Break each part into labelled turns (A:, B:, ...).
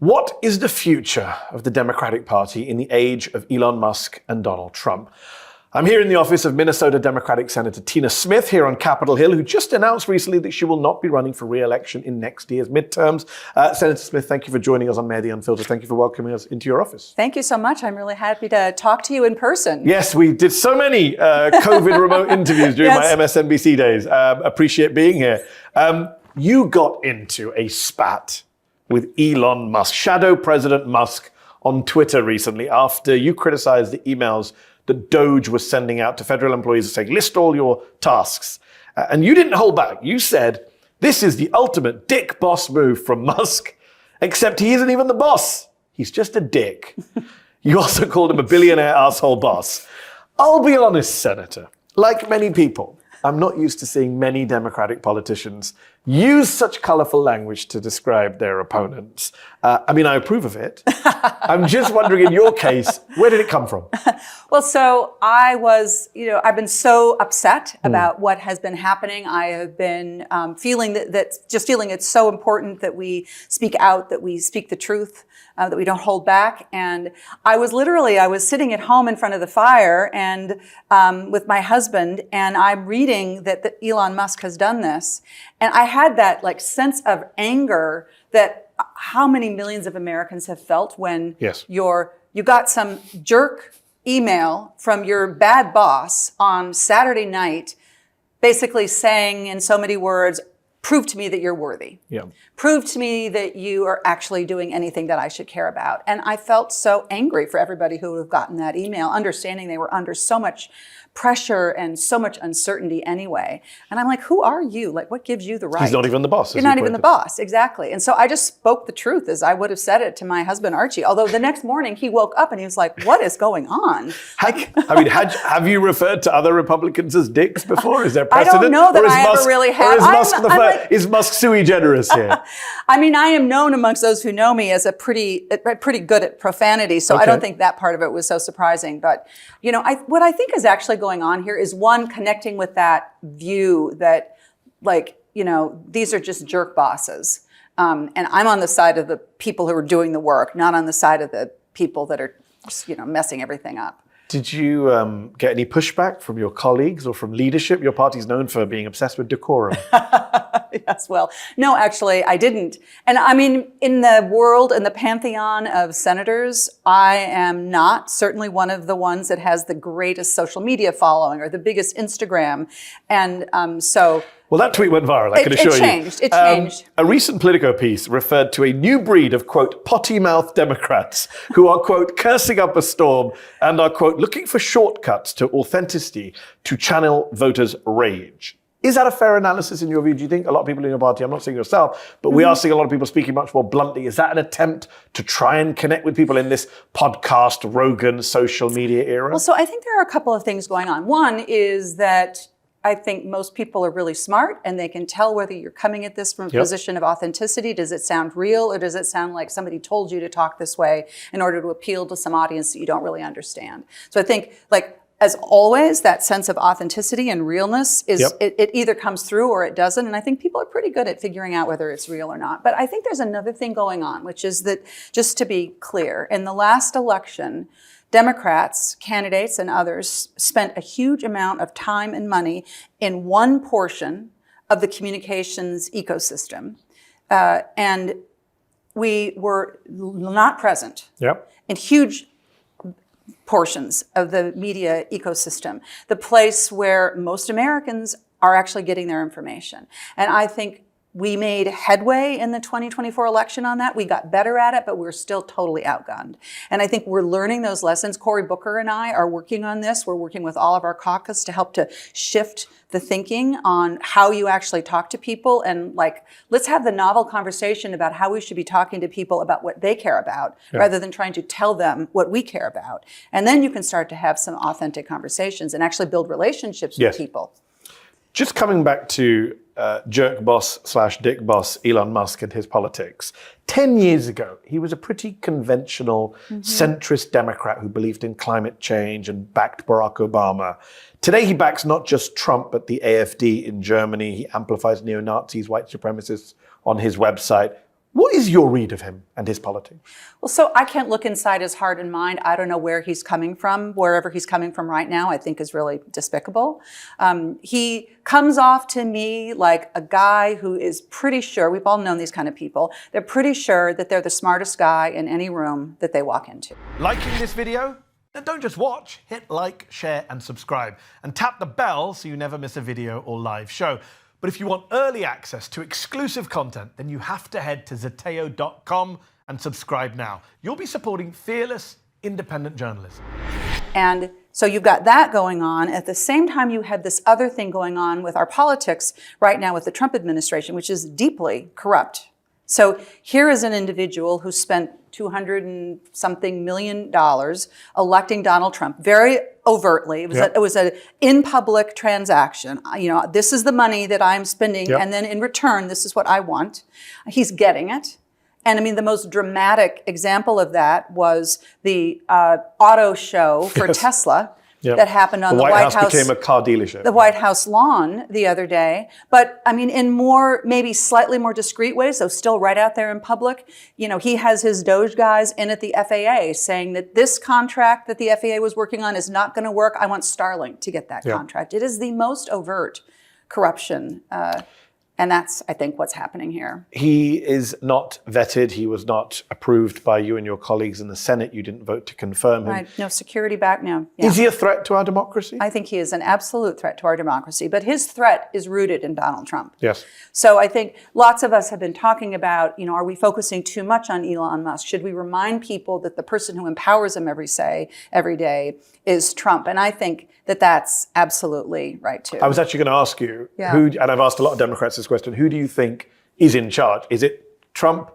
A: What is the future of the Democratic Party in the age of Elon Musk and Donald Trump? I'm here in the office of Minnesota Democratic Senator Tina Smith here on Capitol Hill, who just announced recently that she will not be running for re-election in next year's midterms. Senator Smith, thank you for joining us on Mehdi Unfiltered. Thank you for welcoming us into your office.
B: Thank you so much. I'm really happy to talk to you in person.
A: Yes, we did so many COVID remote interviews during my MSNBC days. Appreciate being here. You got into a spat with Elon Musk, Shadow President Musk, on Twitter recently after you criticized the emails that Doge was sending out to federal employees saying, list all your tasks. And you didn't hold back. You said, this is the ultimate dick boss move from Musk, except he isn't even the boss. He's just a dick. You also called him a billionaire asshole boss. I'll be honest, Senator, like many people, I'm not used to seeing many Democratic politicians use such colorful language to describe their opponents. I approve of it. I'm just wondering, in your case, where did it come from?
B: Well, so I've been so upset about what has been happening. I have been feeling feeling it's so important that we speak out, that we speak the truth, that we don't hold back. And I was sitting at home in front of the fire and with my husband, and I'm reading that Elon Musk has done this. And I had that sense of anger that how many millions of Americans have felt when you got some jerk email from your bad boss on Saturday night, basically saying in so many words, prove to me that you're worthy. Yeah. Prove to me that you are actually doing anything that I should care about. And I felt so angry for everybody who would have gotten that email, understanding they were under so much pressure and so much uncertainty anyway. And I'm like, who are you? What gives you the right?
A: He's not even the boss.
B: You're not even the boss, exactly. And so I just spoke the truth as I would have said it to my husband, Archie. Although the next morning he woke up and he was like, what is going on?
A: Have you referred to other Republicans as dicks before? Is there precedent?
B: I don't know that I ever really have.
A: Is Musk sui generis here?
B: I am known amongst those who know me as a pretty good at profanity. So I don't think that part of it was so surprising. But, what I think is actually going on here is one, connecting with that view that these are just jerk bosses. And I'm on the side of the people who are doing the work, not on the side of the people that are just, messing everything up.
A: Did you get any pushback from your colleagues or from leadership? Your party's known for being obsessed with decorum.
B: Yes, well, no, actually, I didn't. And in the world, in the pantheon of senators, I am not certainly one of the ones that has the greatest social media following or the biggest Instagram. And
A: well, that tweet went viral, I can assure you.
B: It changed.
A: A recent Politico piece referred to a new breed of, quote, potty-mouthed Democrats who are, quote, cursing up a storm and are, quote, looking for shortcuts to authenticity to channel voters' rage. Is that a fair analysis in your view? Do you think a lot of people in your party, I'm not saying yourself, but we are seeing a lot of people speaking much more bluntly. Is that an attempt to try and connect with people in this podcast, Rogan, social media era?
B: Well, so I think there are a couple of things going on. One is that I think most people are really smart and they can tell whether you're coming at this from a position of authenticity. Does it sound real, or does it sound like somebody told you to talk this way in order to appeal to some audience that you don't really understand? So I think, as always, that sense of authenticity and realness is it either comes through or it doesn't. And I think people are pretty good at figuring out whether it's real or not. But I think there's another thing going on, which is that, just to be clear, in the last election, Democrats, candidates, and others spent a huge amount of time and money in one portion of the communications ecosystem. And we were not present in huge portions of the media ecosystem, the place where most Americans are actually getting their information. And I think we made headway in the 2024 election on that. We got better at it, but we're still totally outgunned. And I think we're learning those lessons. Cory Booker and I are working on this. We're working with all of our caucus to help to shift the thinking on how you actually talk to people. And let's have the novel conversation about how we should be talking to people about what they care about, rather than trying to tell them what we care about. And then you can start to have some authentic conversations and actually build relationships with people.
A: Just coming back to jerk boss / dick boss Elon Musk and his politics. 10 years ago, he was a pretty conventional centrist Democrat who believed in climate change and backed Barack Obama. Today, he backs not just Trump, but the AfD in Germany. He amplifies neo-Nazis, white supremacists on his website. What is your read of him and his politics?
B: Well, so I can't look inside his heart and mind. I don't know where he's coming from. Wherever he's coming from right now, I think is really despicable. He comes off to me like a guy who is pretty sure, we've all known these kind of people, they're pretty sure that they're the smartest guy in any room that they walk into.
A: Liking this video? Then don't just watch, hit like, share and subscribe. And tap the bell so you never miss a video or live show. But if you want early access to exclusive content, then you have to head to Zeteo.com and subscribe now. You'll be supporting fearless, independent journalism.
B: And so you've got that going on. At the same time, you have this other thing going on with our politics right now with the Trump administration, which is deeply corrupt. So here is an individual who spent $200 and something million electing Donald Trump very overtly. It was a in public transaction. You know, this is the money that I'm spending, and then in return, this is what I want. He's getting it. And I mean, the most dramatic example of that was the auto show for Tesla. That happened on the White House.
A: Became a car dealership.
B: The White House lawn the other day. But I mean, in more, maybe slightly more discreet ways, so still right out there in public. You know, he has his Doge guys in at the FAA saying that this contract that the FAA was working on is not going to work. I want Starlink to get that contract. It is the most overt corruption. And that's, I think, what's happening here.
A: He is not vetted. He was not approved by you and your colleagues in the Senate. You didn't vote to confirm him.
B: Right. No security back now.
A: Is he a threat to our democracy?
B: I think he is an absolute threat to our democracy. But his threat is rooted in Donald Trump.
A: Yes.
B: So I think lots of us have been talking about, you know, are we focusing too much on Elon Musk? Should we remind people that the person who empowers him every day is Trump? And I think that that's absolutely right, too.
A: I was actually going to ask you, who, and I've asked a lot of Democrats this question, who do you think is in charge? Is it Trump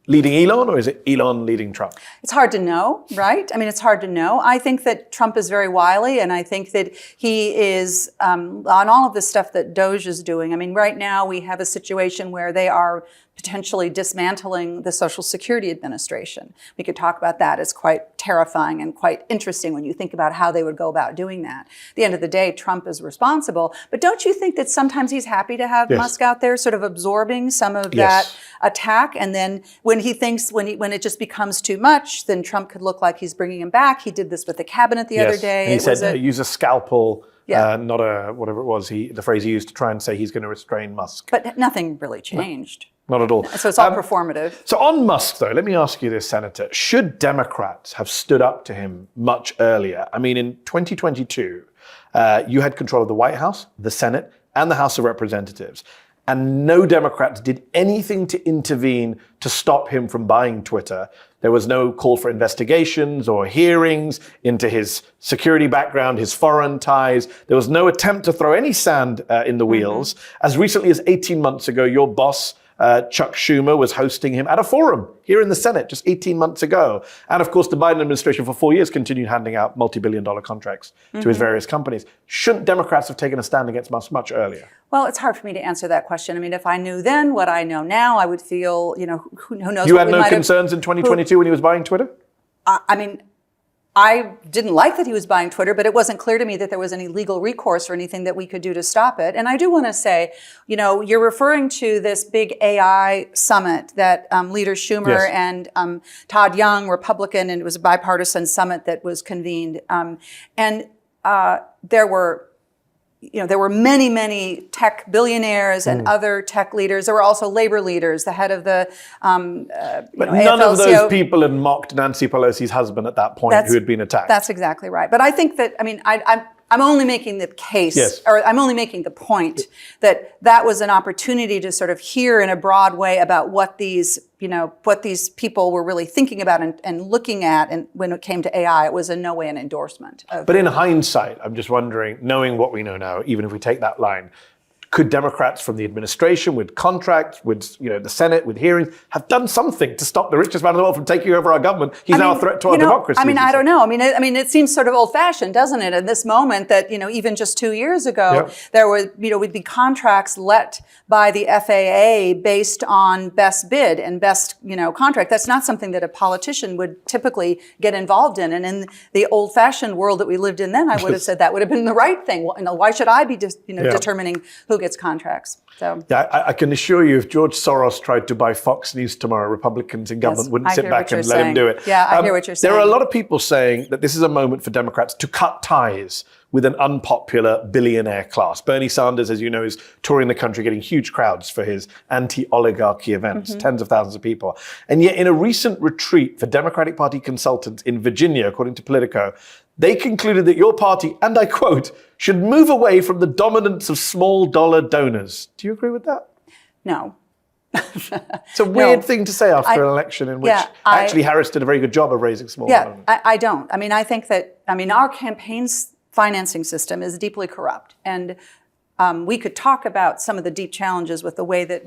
A: leading Elon, or is it Elon leading Trump?
B: It's hard to know, right? I mean, it's hard to know. I think that Trump is very wily, and I think that he is on all of the stuff that Doge is doing. I mean, right now we have a situation where they are potentially dismantling the Social Security Administration. We could talk about that. It's quite terrifying and quite interesting when you think about how they would go about doing that. At the end of the day, Trump is responsible. But don't you think that sometimes he's happy to have Musk out there sort of absorbing some of that attack? And then when he thinks, when it just becomes too much, then Trump could look like he's bringing him back. He did this with the cabinet the other day.
A: And he said, use a scalpel. Not a, whatever it was, the phrase he used to try and say he's going to restrain Musk.
B: But nothing really changed.
A: Not at all.
B: So it's all performative.
A: So on Musk, though, let me ask you this, Senator. Should Democrats have stood up to him much earlier? I mean, in 2022, you had control of the White House, the Senate, and the House of Representatives. And no Democrats did anything to intervene to stop him from buying Twitter. There was no call for investigations or hearings into his security background, his foreign ties. There was no attempt to throw any sand in the wheels. As recently as 18 months ago, your boss, Chuck Schumer, was hosting him at a forum here in the Senate just 18 months ago. And of course, the Biden administration for 4 years continued handing out multi-billion-dollar contracts to his various companies. Shouldn't Democrats have taken a stand against Musk much earlier?
B: Well, it's hard for me to answer that question. I mean, if I knew then what I know now, I would feel, you know, who knows.
A: You had no concerns in 2022 when he was buying Twitter?
B: I mean, I didn't like that he was buying Twitter, but it wasn't clear to me that there was any legal recourse or anything that we could do to stop it. And I do want to say, you know, you're referring to this big AI summit that Leader Schumer and Todd Young, Republican, and it was a bipartisan summit that was convened. And there were many, many tech billionaires and other tech leaders. There were also labor leaders, the head of the
A: But none of those people had mocked Nancy Pelosi's husband at that point, who had been attacked.
B: That's exactly right. But I think that, I mean, I'm only making the case, or I'm only making the point that that was an opportunity to sort of hear in a broad way about what these people were really thinking about and looking at. And when it came to AI, it was in no way an endorsement.
A: But in hindsight, I'm just wondering, knowing what we know now, even if we take that line, could Democrats from the administration, with contracts, with the Senate, with hearings, have done something to stop the richest man in the world from taking over our government? He's now a threat to our democracy.
B: I mean, I don't know. I mean, it seems sort of old-fashioned, doesn't it? In this moment, that even just 2 years ago, there would be contracts let by the FAA based on best bid and best contract. That's not something that a politician would typically get involved in. And in the old-fashioned world that we lived in then, I would have said that would have been the right thing. Why should I be determining who gets contracts. So
A: yeah, I can assure you, if George Soros tried to buy Fox News tomorrow, Republicans in government wouldn't sit back and let him do it.
B: Yeah, I hear what you're saying.
A: There are a lot of people saying that this is a moment for Democrats to cut ties with an unpopular billionaire class. Bernie Sanders, as you know, is touring the country, getting huge crowds for his anti-oligarchy events, tens of thousands of people. And yet in a recent retreat for Democratic Party consultants in Virginia, according to Politico, they concluded that your party, and I quote, should move away from the dominance of small dollar donors. Do you agree with that?
B: No.
A: It's a weird thing to say after an election in which actually Harris did a very good job of raising small donors.
B: I don't. I mean, I think that, our campaign's financing system is deeply corrupt. And we could talk about some of the deep challenges with the way that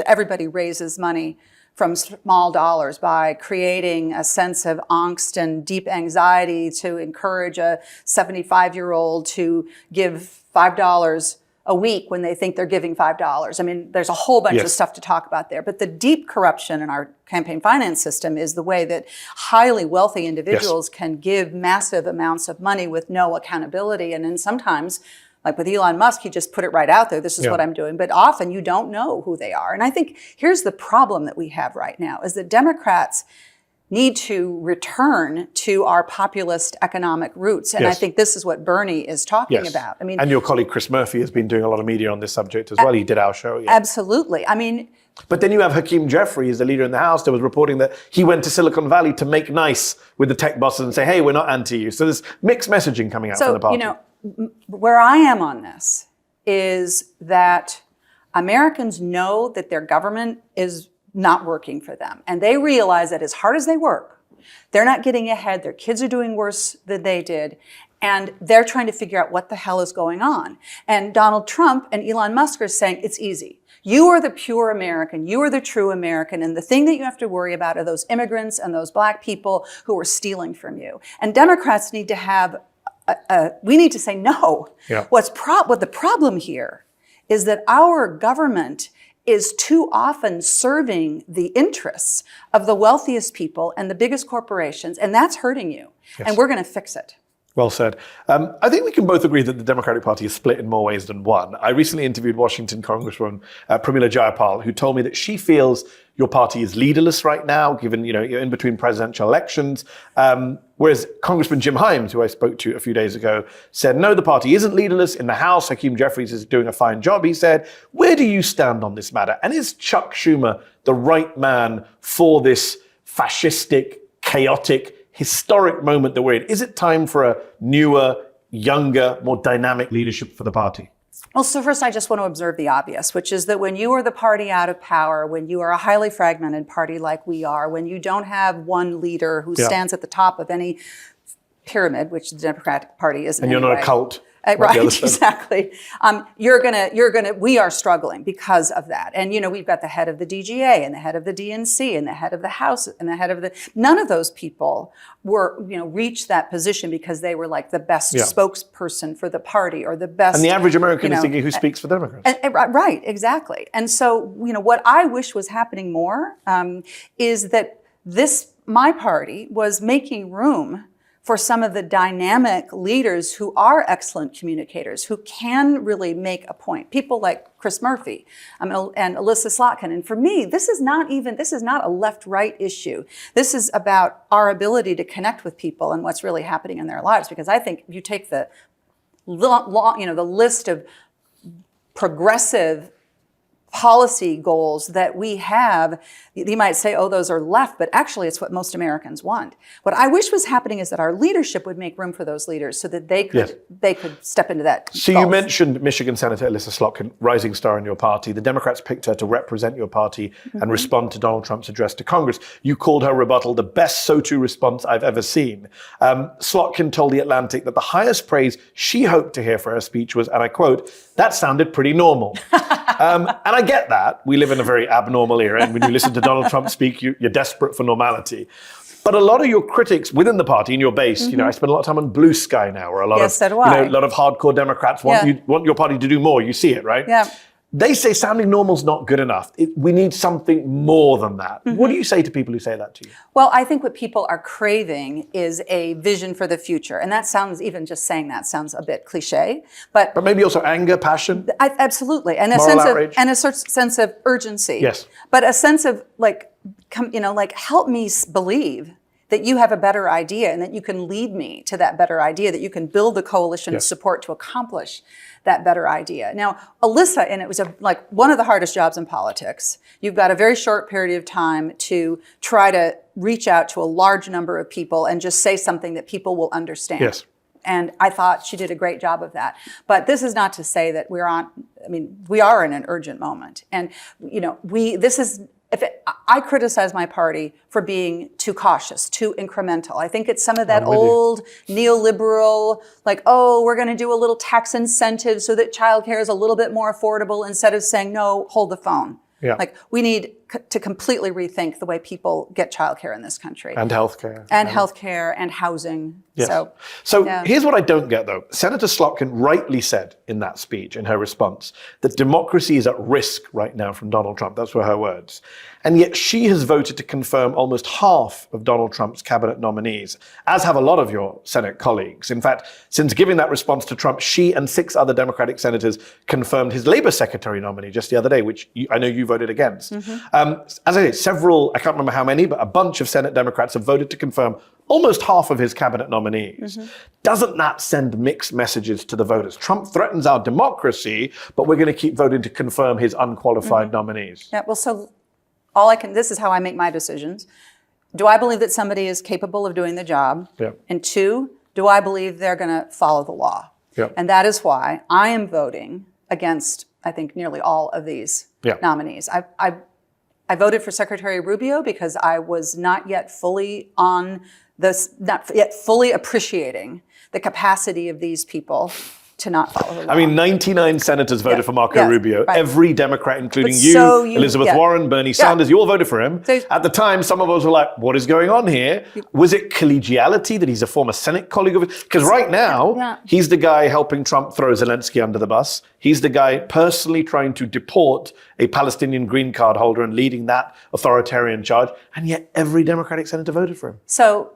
B: everybody raises money from small dollars by creating a sense of angst and deep anxiety to encourage a 75-year-old to give $5 a week when they think they're giving $5. I mean, there's a whole bunch of stuff to talk about there. But the deep corruption in our campaign finance system is the way that highly wealthy individuals can give massive amounts of money with no accountability. And then sometimes, like with Elon Musk, he just put it right out there. This is what I'm doing. But often you don't know who they are. And I think here's the problem that we have right now is that Democrats need to return to our populist economic roots. And I think this is what Bernie is talking about. I mean,
A: and your colleague Chris Murphy has been doing a lot of media on this subject as well. He did our show.
B: Absolutely. I mean,
A: but then you have Hakeem Jeffries, the leader in the House, that was reporting that he went to Silicon Valley to make nice with the tech bosses and say, hey, we're not anti you. So there's mixed messaging coming out from the party.
B: Where I am on this is that Americans know that their government is not working for them. And they realize that as hard as they work, they're not getting ahead. Their kids are doing worse than they did. And they're trying to figure out what the hell is going on. And Donald Trump and Elon Musk are saying, it's easy. You are the pure American. You are the true American. And the thing that you have to worry about are those immigrants and those black people who are stealing from you. And Democrats need to have we need to say no. What the problem here is that our government is too often serving the interests of the wealthiest people and the biggest corporations, and that's hurting you. And we're going to fix it.
A: Well said. I think we can both agree that the Democratic Party is split in more ways than one. I recently interviewed Washington Congresswoman Pramila Jayapal, who told me that she feels your party is leaderless right now, given you're in between presidential elections. Whereas Congressman Jim Himes, who I spoke to a few days ago, said, no, the party isn't leaderless. In the House, Hakeem Jeffries is doing a fine job, he said. Where do you stand on this matter? And is Chuck Schumer the right man for this fascistic, chaotic, historic moment that we're in? Is it time for a newer, younger, more dynamic leadership for the party?
B: Well, so first I just want to observe the obvious, which is that when you are the party out of power, when you are a highly fragmented party like we are, when you don't have one leader who stands at the top of any pyramid, which the Democratic Party isn't.
A: And you're not a cult.
B: Right, exactly. We are struggling because of that. And, we've got the head of the DGA and the head of the DNC and the head of the House and the head of none of those people were, reached that position because they were like the best spokesperson for the party or the best.
A: And the average American is thinking, who speaks for Democrats?
B: Right, exactly. And so, what I wish was happening more is that my party was making room for some of the dynamic leaders who are excellent communicators, who can really make a point. People like Chris Murphy and Alyssa Slotkin. And for me, this is not a left-right issue. This is about our ability to connect with people and what's really happening in their lives. Because I think if you take the list of progressive policy goals that we have, you might say, oh, those are left, but actually it's what most Americans want. What I wish was happening is that our leadership would make room for those leaders so that they could step into that.
A: So you mentioned Michigan Senator Alyssa Slotkin, rising star in your party. The Democrats picked her to represent your party and respond to Donald Trump's address to Congress. You called her rebuttal the best so-to response I've ever seen. Slotkin told The Atlantic that the highest praise she hoped to hear for her speech was, and I quote, that sounded pretty normal. And I get that. We live in a very abnormal era, and when you listen to Donald Trump speak, you're desperate for normality. But a lot of your critics within the party, in your base, I spend a lot of time on Blue Sky now, where a lot of a lot of hardcore Democrats want your party to do more. You see it, right?
B: Yeah.
A: They say sounding normal is not good enough. We need something more than that. What do you say to people who say that to you?
B: Well, I think what people are craving is a vision for the future. And that sounds, even just saying that sounds a bit cliche. But
A: maybe also anger, passion?
B: Absolutely. And a sense of urgency.
A: Yes.
B: But a sense of help me believe that you have a better idea and that you can lead me to that better idea, that you can build a coalition of support to accomplish that better idea. Now, Alyssa, and it was one of the hardest jobs in politics. You've got a very short period of time to try to reach out to a large number of people and just say something that people will understand.
A: Yes.
B: And I thought she did a great job of that. But this is not to say that we are in an urgent moment. And, I criticize my party for being too cautious, too incremental. I think it's some of that old neoliberal, we're going to do a little tax incentive so that childcare is a little bit more affordable instead of saying, no, hold the phone.
A: Yeah.
B: We need to completely rethink the way people get childcare in this country.
A: And healthcare.
B: And healthcare and housing.
A: Yes. So here's what I don't get, though. Senator Slotkin rightly said in that speech, in her response, that democracy is at risk right now from Donald Trump. Those were her words. And yet she has voted to confirm almost half of Donald Trump's cabinet nominees, as have a lot of your Senate colleagues. In fact, since giving that response to Trump, she and 6 other Democratic senators confirmed his Labor Secretary nominee just the other day, which I know you voted against. As I say, several, I can't remember how many, but a bunch of Senate Democrats have voted to confirm almost half of his cabinet nominees. Doesn't that send mixed messages to the voters? Trump threatens our democracy, but we're going to keep voting to confirm his unqualified nominees.
B: Yeah, well, so this is how I make my decisions. Do I believe that somebody is capable of doing the job?
A: Yeah.
B: And 2, do I believe they're going to follow the law?
A: Yeah.
B: And that is why I am voting against, I think, nearly all of these nominees. I voted for Secretary Rubio because I was not yet fully appreciating the capacity of these people to not follow the law.
A: 99 senators voted for Marco Rubio.
B: Right.
A: Every Democrat, including Elizabeth Warren, Bernie Sanders, you all voted for him. So, at the time, some of us were like, what is going on here? Was it collegiality that he's a former Senate colleague of his? Because right now, he's the guy helping Trump throw Zelensky under the bus. He's the guy personally trying to deport a Palestinian green card holder and leading that authoritarian charge. And yet every Democratic senator voted for him.
B: So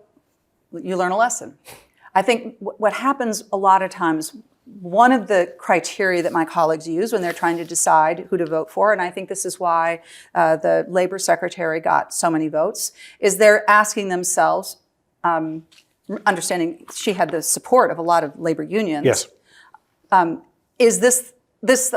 B: you learn a lesson. I think what happens a lot of times, one of the criteria that my colleagues use when they're trying to decide who to vote for, and I think this is why the Labor Secretary got so many votes, is they're asking themselves, understanding she had the support of a lot of labor unions.
A: Yes.
B: Is this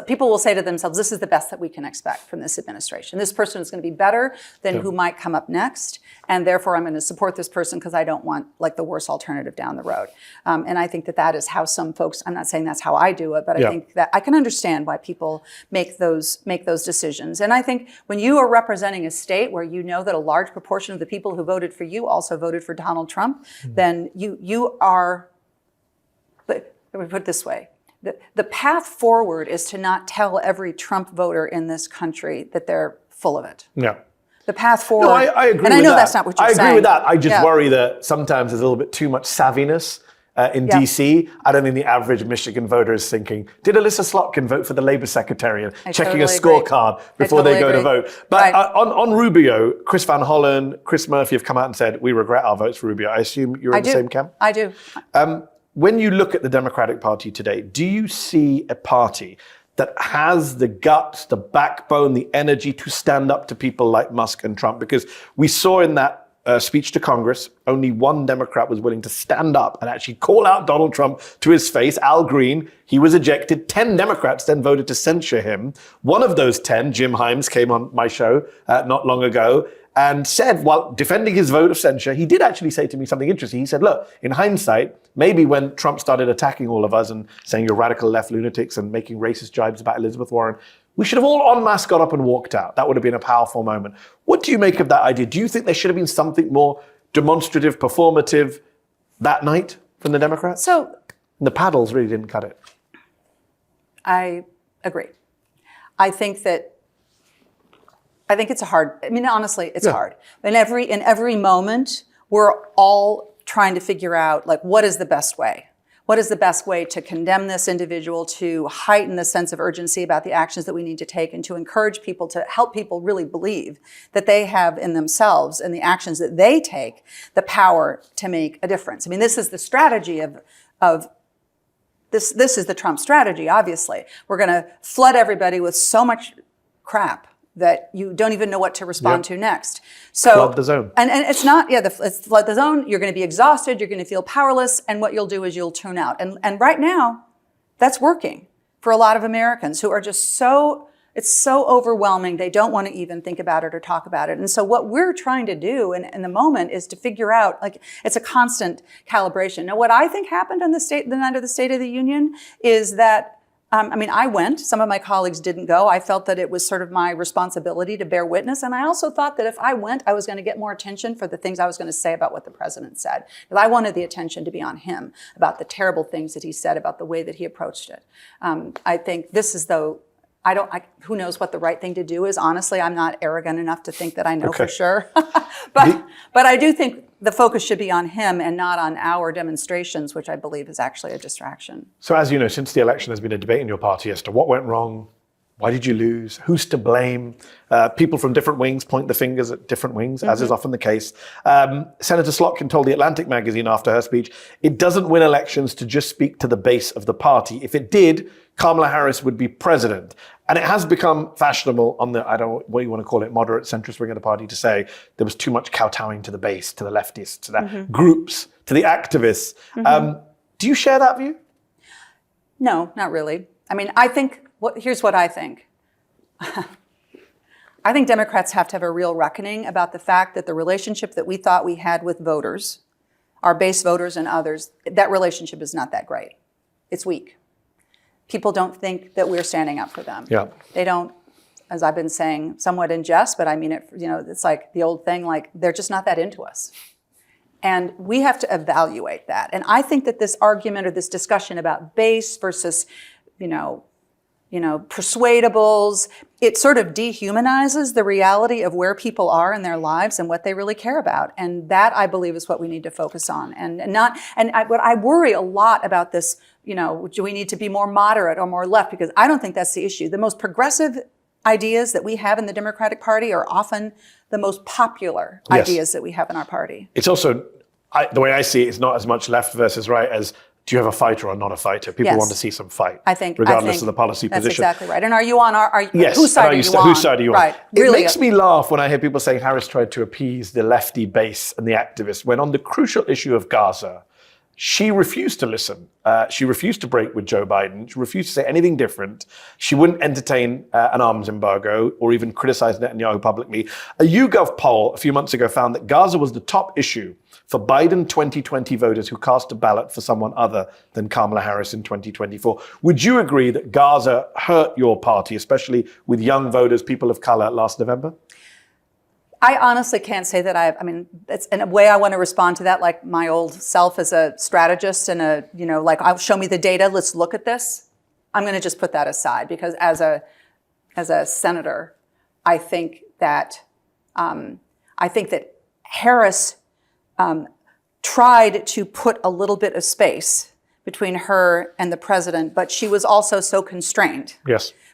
B: people will say to themselves, this is the best that we can expect from this administration. This person is going to be better than who might come up next. And therefore, I'm going to support this person because I don't want the worst alternative down the road. And I think that is how some folks, I'm not saying that's how I do it, but I think that I can understand why people make those decisions. And I think when you are representing a state where you know that a large proportion of the people who voted for you also voted for Donald Trump, then you are, let me put it this way. The path forward is to not tell every Trump voter in this country that they're full of it.
A: Yeah.
B: The path forward.
A: No, I agree with that.
B: And I know that's not what you're saying.
A: I agree with that. I just worry that sometimes there's a little bit too much savviness in DC. I don't think the average Michigan voter is thinking, did Alyssa Slotkin vote for the Labor Secretary and checking a scorecard before they go to vote? But on Rubio, Chris Van Hollen, Chris Murphy have come out and said, we regret our votes for Rubio. I assume you're in the same camp?
B: I do.
A: When you look at the Democratic Party today, do you see a party that has the guts, the backbone, the energy to stand up to people like Musk and Trump? Because we saw in that speech to Congress, only one Democrat was willing to stand up and actually call out Donald Trump to his face, Al Green. He was ejected. 10 Democrats then voted to censure him. One of those 10, Jim Himes, came on my show not long ago and said, while defending his vote of censure, he did actually say to me something interesting. He said, look, in hindsight, maybe when Trump started attacking all of us and saying you're radical left lunatics and making racist jibes about Elizabeth Warren, we should have all en masse got up and walked out. That would have been a powerful moment. What do you make of that idea? Do you think there should have been something more demonstrative, performative that night from the Democrats?
B: So
A: the paddles really didn't cut it.
B: I agree. I think it's hard. Honestly, it's hard. In every moment, we're all trying to figure out what is the best way? what is the best way to condemn this individual, to heighten the sense of urgency about the actions that we need to take, and to encourage people, to help people really believe that they have in themselves and the actions that they take the power to make a difference. I mean, this is the strategy of this is the Trump strategy, obviously. We're going to flood everybody with so much crap that you don't even know what to respond to next. So
A: flood the zone.
B: And it's not, it's flood the zone. You're going to be exhausted. You're going to feel powerless. And what you'll do is you'll tune out. And right now, that's working for a lot of Americans who are just it's so overwhelming. They don't want to even think about it or talk about it. And so what we're trying to do in the moment is to figure out, like, it's a constant calibration. Now, what I think happened on the night of the State of the Union is that, I went, some of my colleagues didn't go. I felt that it was sort of my responsibility to bear witness. And I also thought that if I went, I was going to get more attention for the things I was going to say about what the president said. Because I wanted the attention to be on him about the terrible things that he said, about the way that he approached it. I think this is, though, who knows what the right thing to do is. Honestly, I'm not arrogant enough to think that I know for sure. but I do think the focus should be on him and not on our demonstrations, which I believe is actually a distraction.
A: So as you know, since the election, there's been a debate in your party as to what went wrong, why did you lose, who's to blame. People from different wings point the fingers at different wings, as is often the case. Senator Slotkin told The Atlantic magazine after her speech, it doesn't win elections to just speak to the base of the party. If it did, Kamala Harris would be president. And it has become fashionable on the, I don't know what you want to call it, moderate centrist wing of the party to say there was too much kowtowing to the base, to the leftists, to the groups, to the activists. Do you share that view?
B: No, not really. I mean, here's what I think. I think Democrats have to have a real reckoning about the fact that the relationship that we thought we had with voters, our base voters and others, that relationship is not that great. It's weak. People don't think that we're standing up for them.
A: Yeah.
B: They don't, as I've been saying, somewhat in jest, but I mean it, it's like the old thing, like they're just not that into us. And we have to evaluate that. And I think that this argument or this discussion about base versus, persuadables, it sort of dehumanizes the reality of where people are in their lives and what they really care about. And that, I believe, is what we need to focus on. What I worry a lot about this, do we need to be more moderate or more left? Because I don't think that's the issue. The most progressive ideas that we have in the Democratic Party are often the most popular ideas that we have in our party.
A: It's also, the way I see it, it's not as much left versus right as do you have a fighter or not a fighter? People want to see some fight, regardless of the policy position.
B: That's exactly right. And are you on
A: yes,
B: whose side are you on?
A: Whose side are you on?
B: Right.
A: It
B: Really
A: makes me laugh when I hear people saying Harris tried to appease the lefty base and the activists, when on the crucial issue of Gaza, she refused to listen. She refused to break with Joe Biden. She refused to say anything different. She wouldn't entertain an arms embargo or even criticize Netanyahu publicly. A YouGov poll a few months ago found that Gaza was the top issue for Biden 2020 voters who cast a ballot for someone other than Kamala Harris in 2024. Would you agree that Gaza hurt your party, especially with young voters, people of color, last November?
B: I honestly can't say that it's in a way I want to respond to that like my old self as a strategist and I'll show me the data, let's look at this. I'm going to just put that aside because as a senator, I think that Harris tried to put a little bit of space between her and the president, but she was also so constrained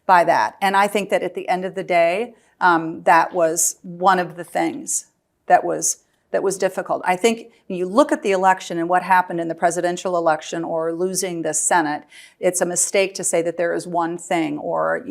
B: by that. And I think that at the end of the day, that was one of the things that was difficult. I think when you look at the election and what happened in the presidential election or losing the Senate, it's a mistake to say that there is one thing or,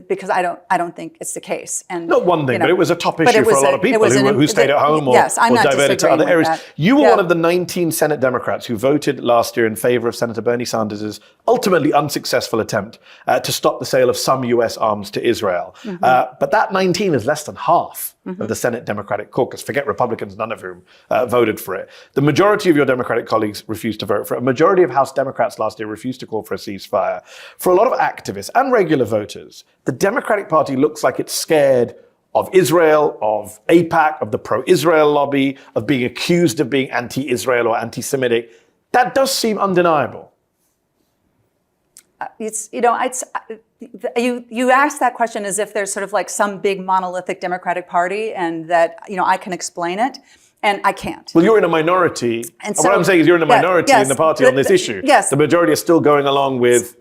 B: because I don't think it's the case. And
A: not one thing, but it was a top issue for a lot of people who stayed at home or diverted to other areas. You were one of the 19 Senate Democrats who voted last year in favor of Senator Bernie Sanders' ultimately unsuccessful attempt to stop the sale of some U.S. arms to Israel. But that 19 is less than half of the Senate Democratic caucus. Forget Republicans, none of whom voted for it. The majority of your Democratic colleagues refused to vote for it. A majority of House Democrats last year refused to call for a ceasefire. For a lot of activists and regular voters, the Democratic Party looks like it's scared of Israel, of AIPAC, of the pro-Israel lobby, of being accused of being anti-Israel or anti-Semitic. That does seem undeniable.
B: it's, you ask that question as if there's sort of like some big monolithic Democratic Party and that, I can explain it. And I can't.
A: Well, you're in a minority. And so, what I'm saying is you're in a minority in the party on this issue.
B: Yes.
A: The majority are still going along with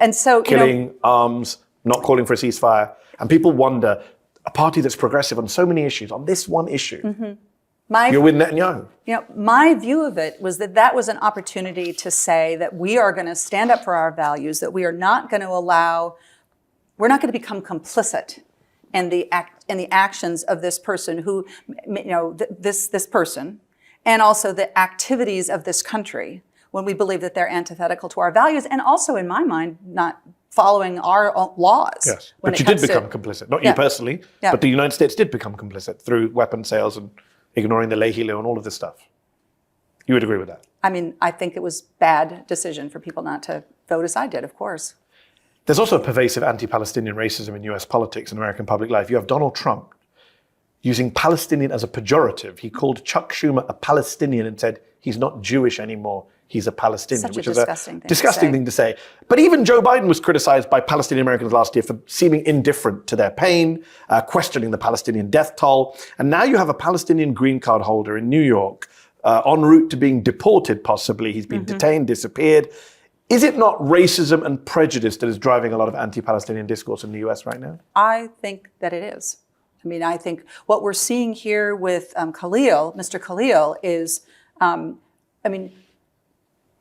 A: killing, arms, not calling for a ceasefire. And people wonder, a party that's progressive on so many issues, on this one issue, you're with Netanyahu.
B: My view of it was that was an opportunity to say that we are going to stand up for our values, that we are not going to we're not going to become complicit in the actions of this person who, this person, and also the activities of this country when we believe that they're antithetical to our values, and also, in my mind, not following our laws.
A: Yes, but you did become complicit. Not you personally, but the United States did become complicit through weapon sales and ignoring the Leahy law and all of this stuff. You would agree with that?
B: I mean, I think it was bad decision for people not to vote as I did, of course.
A: There's also a pervasive anti-Palestinian racism in US politics and American public life. You have Donald Trump using Palestinian as a pejorative. He called Chuck Schumer a Palestinian and said he's not Jewish anymore, he's a Palestinian.
B: Such
A: which
B: a
A: is
B: disgusting
A: thing to say. But even Joe Biden was criticized by Palestinian Americans last year for seeming indifferent to their pain, questioning the Palestinian death toll. And now you have a Palestinian green card holder in New York en route to being deported, possibly. He's been detained, disappeared. Is it not racism and prejudice that is driving a lot of anti-Palestinian discourse in the US right now?
B: I think that it is. I mean, I think what we're seeing here with Mr. Khalil is,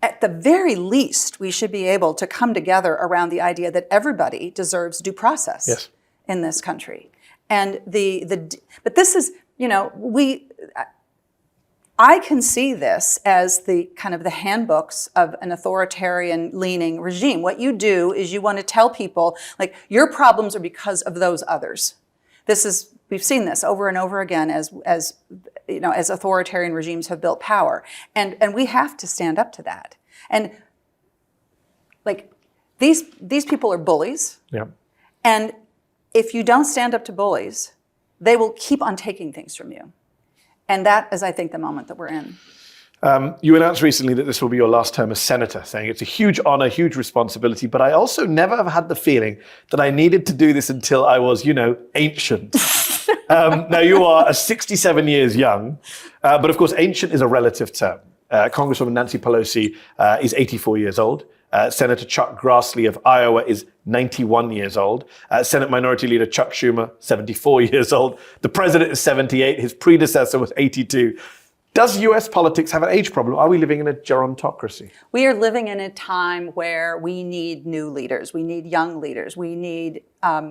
B: at the very least, we should be able to come together around the idea that everybody deserves due process in this country. And but this is, I can see this as the kind of the handbooks of an authoritarian leaning regime. What you do is you want to tell people, like, your problems are because of those others. We've seen this over and over again as authoritarian regimes have built power. And we have to stand up to that. And like these people are bullies. Yeah. And if you don't stand up to bullies, they will keep on taking things from you. And that is, I think, the moment that we're in.
A: You announced recently that this will be your last term as senator, saying it's a huge honor, huge responsibility, but I also never have had the feeling that I needed to do this until I was, ancient. Now, you are 67 years young, but of course, ancient is a relative term. Congresswoman Nancy Pelosi is 84 years old. Senator Chuck Grassley of Iowa is 91 years old. Senate Minority Leader Chuck Schumer, 74 years old. The president is 78. His predecessor was 82. Does US politics have an age problem? Are we living in a gerontocracy?
B: We are living in a time where we need new leaders. We need young leaders. We need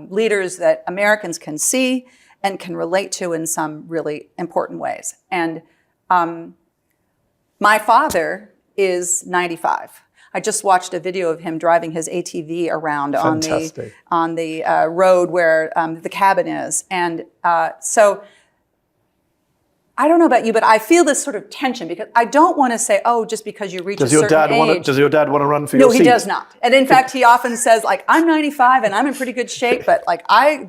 B: leaders that Americans can see and can relate to in some really important ways. And my father is 95. I just watched a video of him driving his ATV around on the road where the cabin is. And so I don't know about you, but I feel this sort of tension because I don't want to say, oh, just because you reach a certain age.
A: Does your dad want to run for your seat?
B: No, he does not. And in fact, he often says, like, I'm 95 and I'm in pretty good shape, but like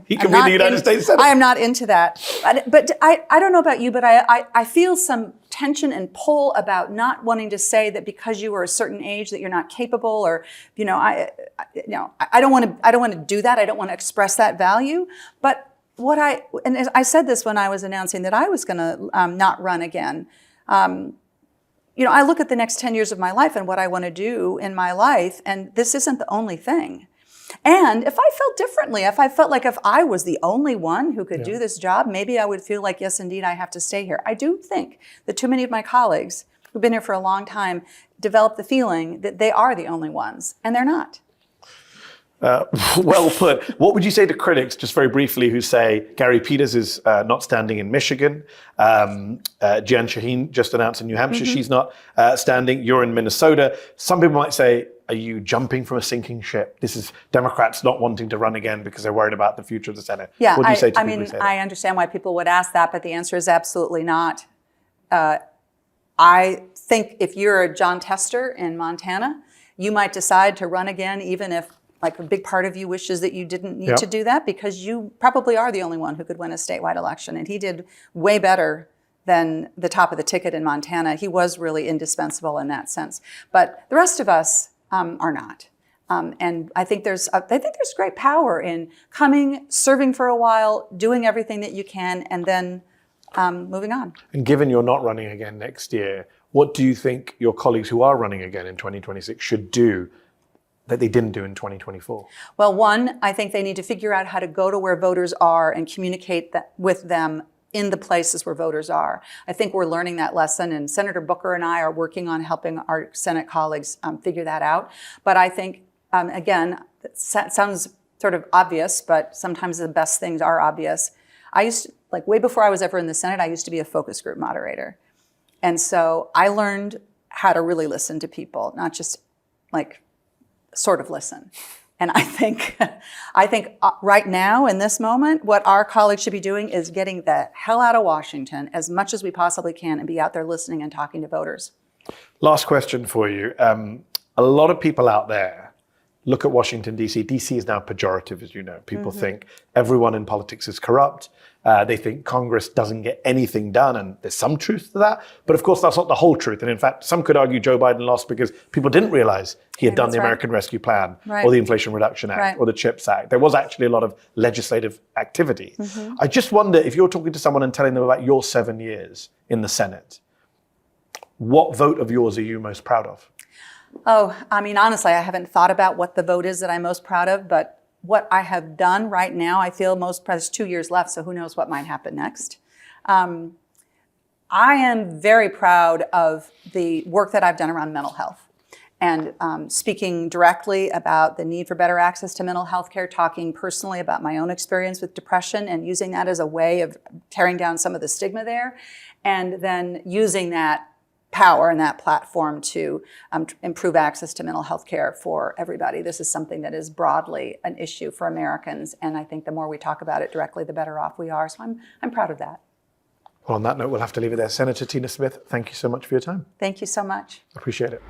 A: he could be the United States Senator.
B: I am not into that. But I don't know about you, but I feel some tension and pull about not wanting to say that because you are a certain age that you're not capable, or I don't want to do that. I don't want to express that value, but. And I said this when I was announcing that I was going to not run again. I look at the next 10 years of my life and what I want to do in my life, and this isn't the only thing. And if I felt differently, if I felt like if I was the only one who could do this job, maybe I would feel like, yes, indeed, I have to stay here. I do think that too many of my colleagues who've been here for a long time develop the feeling that they are the only ones, and they're not.
A: Well put. What would you say to critics, just very briefly, who say Gary Peters is not standing in Michigan? Jan Shaheen just announced in New Hampshire she's not standing. You're in Minnesota. Some people might say, are you jumping from a sinking ship? This is Democrats not wanting to run again because they're worried about the future of the Senate.
B: Yeah,
A: what do you say to people who say that?
B: I understand why people would ask that, but the answer is absolutely not. I think if you're a John Tester in Montana, you might decide to run again, even if like a big part of you wishes that you didn't need to do that, because you probably are the only one who could win a statewide election. And he did way better than the top of the ticket in Montana. He was really indispensable in that sense. But the rest of us are not. And I think there's great power in coming, serving for a while, doing everything that you can, and then moving on.
A: And given you're not running again next year, what do you think your colleagues who are running again in 2026 should do that they didn't do in 2024?
B: Well, one, I think they need to figure out how to go to where voters are and communicate with them in the places where voters are. I think we're learning that lesson, and Senator Booker and I are working on helping our Senate colleagues figure that out. But I think, again, it sounds sort of obvious, but sometimes the best things are obvious. I used to, like way before I was ever in the Senate, I used to be a focus group moderator. And so I learned how to really listen to people, not just like sort of listen. And I think right now in this moment, what our colleagues should be doing is getting the hell out of Washington as much as we possibly can and be out there listening and talking to voters.
A: Last question for you. A lot of people out there look at Washington, D.C. D.C. is now pejorative, as you know. People think everyone in politics is corrupt. They think Congress doesn't get anything done, and there's some truth to that. But of course, that's not the whole truth. And in fact, some could argue Joe Biden lost because people didn't realize he had done the American Rescue Plan or the Inflation Reduction Act or the CHIPS Act. There was actually a lot of legislative activity. I just wonder if you're talking to someone and telling them about your 7 years in the Senate, what vote of yours are you most proud of?
B: Oh, I mean, honestly, I haven't thought about what the vote is that I'm most proud of, but what I have done right now, I feel most proud. There's 2 years left, so who knows what might happen next. I am very proud of the work that I've done around mental health and speaking directly about the need for better access to mental health care, talking personally about my own experience with depression and using that as a way of tearing down some of the stigma there, and then using that power and that platform to improve access to mental health care for everybody. This is something that is broadly an issue for Americans, and I think the more we talk about it directly, the better off we are. So I'm proud of that.
A: Well, on that note, we'll have to leave it there. Senator Tina Smith, thank you so much for your time.
B: Thank you so much.
A: Appreciate it.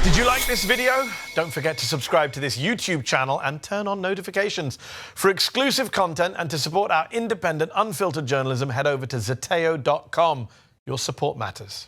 A: Did you like this video? Don't forget to subscribe to this YouTube channel and turn on notifications. For exclusive content and to support our independent, unfiltered journalism, head over to Zeteo.com. Your support matters.